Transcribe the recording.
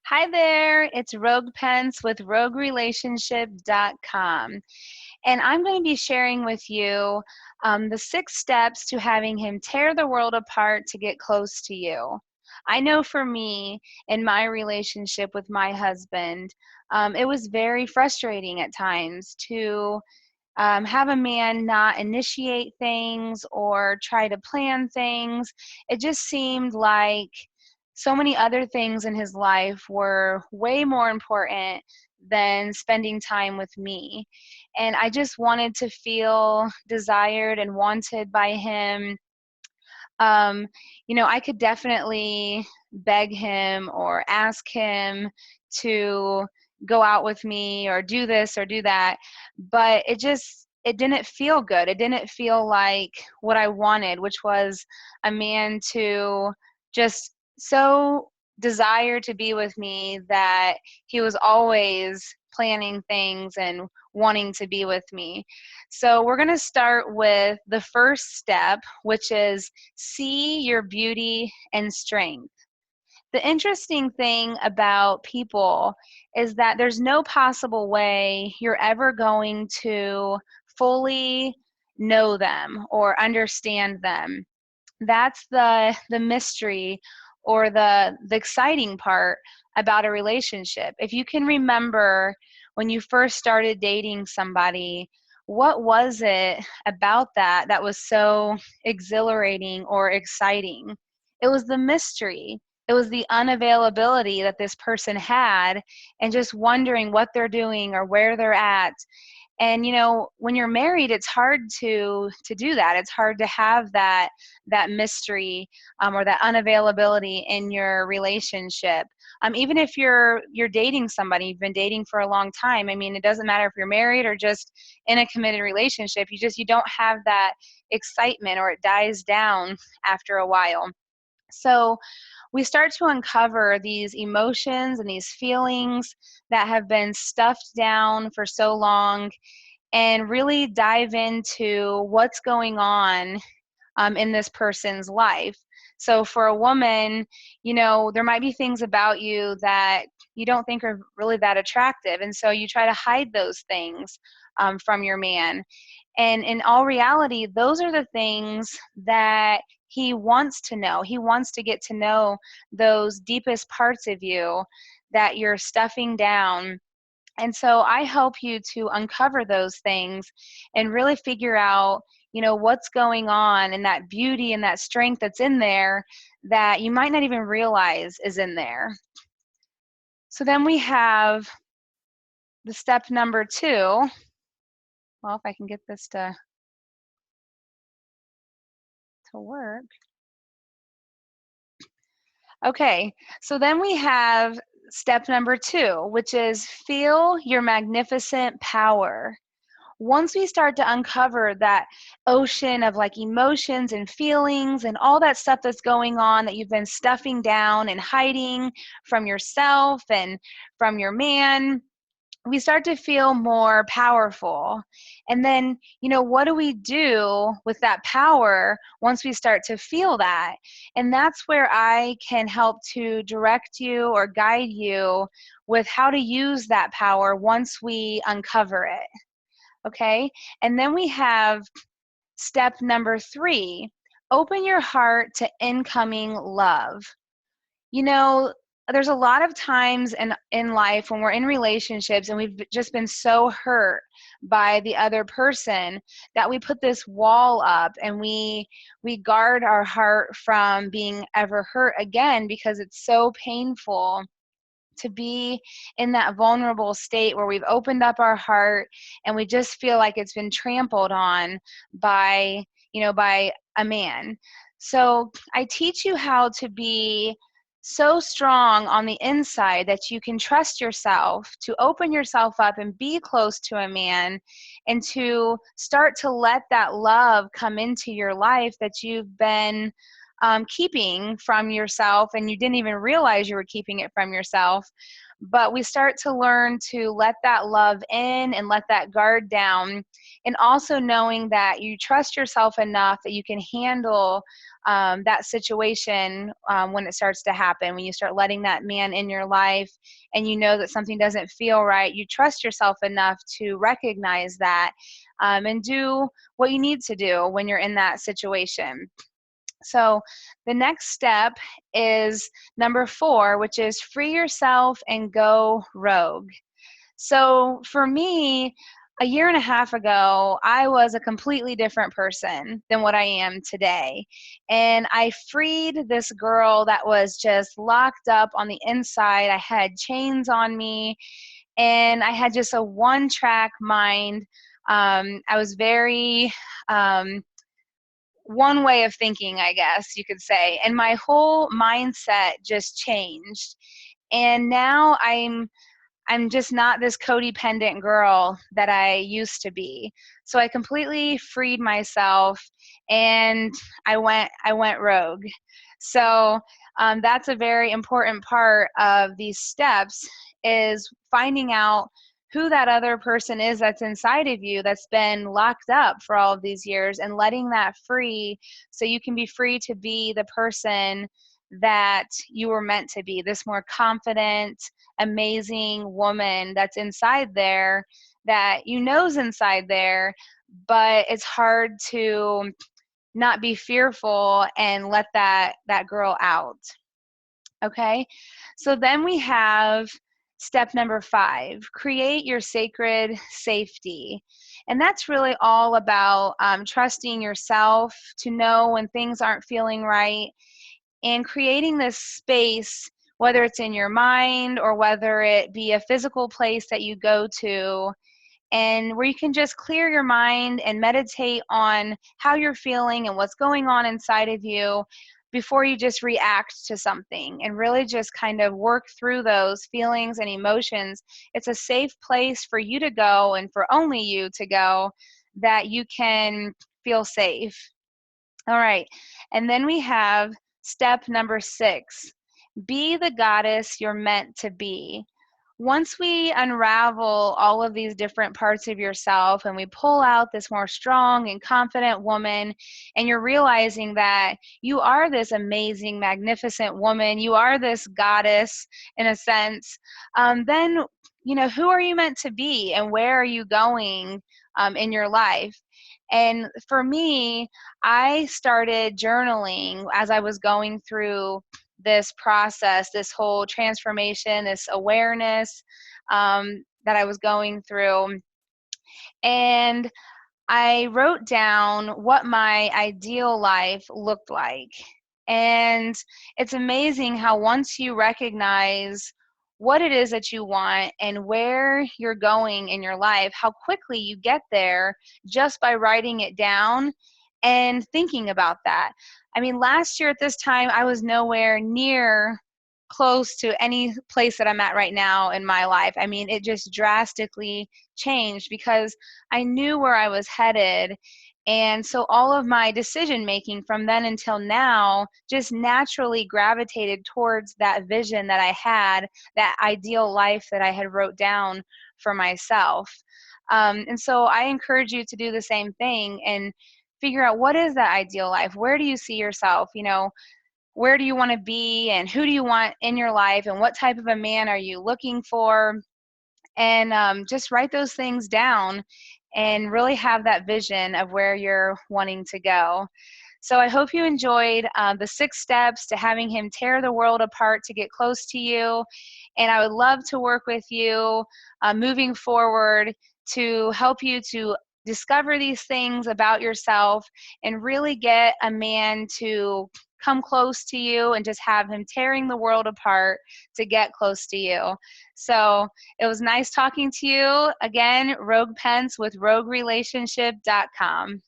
Hi there, it's Rogue Pence with RogueRelationship.com. And I'm going to be sharing with you the 6 steps to having him tear the world apart to get close to you. I know for me, in my relationship with my husband, it was very frustrating at times to have a man not initiate things or try to plan things. It just seemed like so many other things in his life were way more important than spending time with me. And I just wanted to feel desired and wanted by him. um, I could definitely beg him or ask him to go out with me or do this or do that, but it didn't feel good. It didn't feel like what I wanted, which was a man to just so desire to be with me that he was always planning things and wanting to be with me. So we're going to start with the first step, which is see your beauty and strength. The interesting thing about people is that there's no possible way you're ever going to fully know them or understand them. That's the mystery or the exciting part about a relationship. If you can remember when you first started dating somebody, what was it about that was so exhilarating or exciting? It was the mystery. It was the unavailability that this person had and just wondering what they're doing or where they're at. And when you're married, it's hard to do that. It's hard to have that mystery, or that unavailability in your relationship. Even if you're dating somebody, you've been dating for a long time. I mean, it doesn't matter if you're married or just in a committed relationship. You don't have that excitement, or it dies down after a while. So we start to uncover these emotions and these feelings that have been stuffed down for so long, and really dive into what's going on in this person's life. So for a woman, there might be things about you that you don't think are really that attractive. And so you try to hide those things from your man. And in all reality, those are the things that he wants to know. He wants to get to know those deepest parts of you that you're stuffing down. And so I help you to uncover those things and really figure out, what's going on, and that beauty and that strength that's in there that you might not even realize is in there. So then we have the step number 2. Well, if I can get this to work. Okay, so then we have step number 2, which is feel your magnificent power. Once we start to uncover that ocean of like emotions and feelings and all that stuff that's going on that you've been stuffing down and hiding from yourself and from your man, we start to feel more powerful. And then, what do we do with that power once we start to feel that? And that's where I can help to direct you or guide you with how to use that power once we uncover it. Okay, and then we have step number 3, open your heart to incoming love. You know, there's a lot of times in life when we're in relationships and we've just been so hurt by the other person that we put this wall up, and we guard our heart from being ever hurt again, because it's so painful to be in that vulnerable state where we've opened up our heart and we just feel like it's been trampled on by, by a man. So I teach you how to be so strong on the inside that you can trust yourself to open yourself up and be close to a man, and to start to let that love come into your life that you've been keeping from yourself, and you didn't even realize you were keeping it from yourself. but we start to learn to let that love in and let that guard down, and also knowing that you trust yourself enough that you can handle that situation when it starts to happen. When you start letting that man in your life and you know that something doesn't feel right, you trust yourself enough to recognize that and do what you need to do when you're in that situation. So the next step is number 4, which is free yourself and go rogue. So for me, a year and a half ago, I was a completely different person than what I am today. And I freed this girl that was just locked up on the inside. I had chains on me, and I had just a one-track mind. I was very one way of thinking, I guess you could say. And my whole mindset just changed. And now I'm just not this codependent girl that I used to be. So I completely freed myself, and I went rogue. So that's a very important part of these steps, is finding out who that other person is that's inside of you that's been locked up for all of these years, and letting that free so you can be free to be the person that you were meant to be, this more confident, amazing woman that's inside there, that you know's inside there, but it's hard to not be fearful and let that girl out. Okay, so then we have step number 5, create your sacred safety. And that's really all about trusting yourself to know when things aren't feeling right, and creating this space, whether it's in your mind or whether it be a physical place that you go to, and where you can just clear your mind and meditate on how you're feeling and what's going on inside of you before you just react to something, and really just kind of work through those feelings and emotions. It's a safe place for you to go and for only you to go, that you can feel safe. All right. And then we have step number 6, be the goddess you're meant to be. Once we unravel all of these different parts of yourself and we pull out this more strong and confident woman, and you're realizing that you are this amazing, magnificent woman, you are this goddess in a sense, then, who are you meant to be and where are you going in your life? And for me, I started journaling as I was going through this process, this whole transformation, this awareness that I was going through. And I wrote down what my ideal life looked like. And it's amazing how once you recognize what it is that you want and where you're going in your life, how quickly you get there just by writing it down and thinking about that. I mean, last year at this time, I was nowhere near close to any place that I'm at right now in my life. I mean, it just drastically changed because I knew where I was headed. And so all of my decision making from then until now just naturally gravitated towards that vision that I had, that ideal life that I had wrote down for myself. And so I encourage you to do the same thing and figure out, what is that ideal life? Where do you see yourself? Where do you want to be, and who do you want in your life, and what type of a man are you looking for? And just write those things down and really have that vision of where you're wanting to go. So I hope you enjoyed the 6 steps to having him tear the world apart to get close to you. And I would love to work with you moving forward to help you to discover these things about yourself and really get a man to come close to you and just have him tearing the world apart to get close to you. So it was nice talking to you. Again, Rogue Pence with RogueRelationship.com.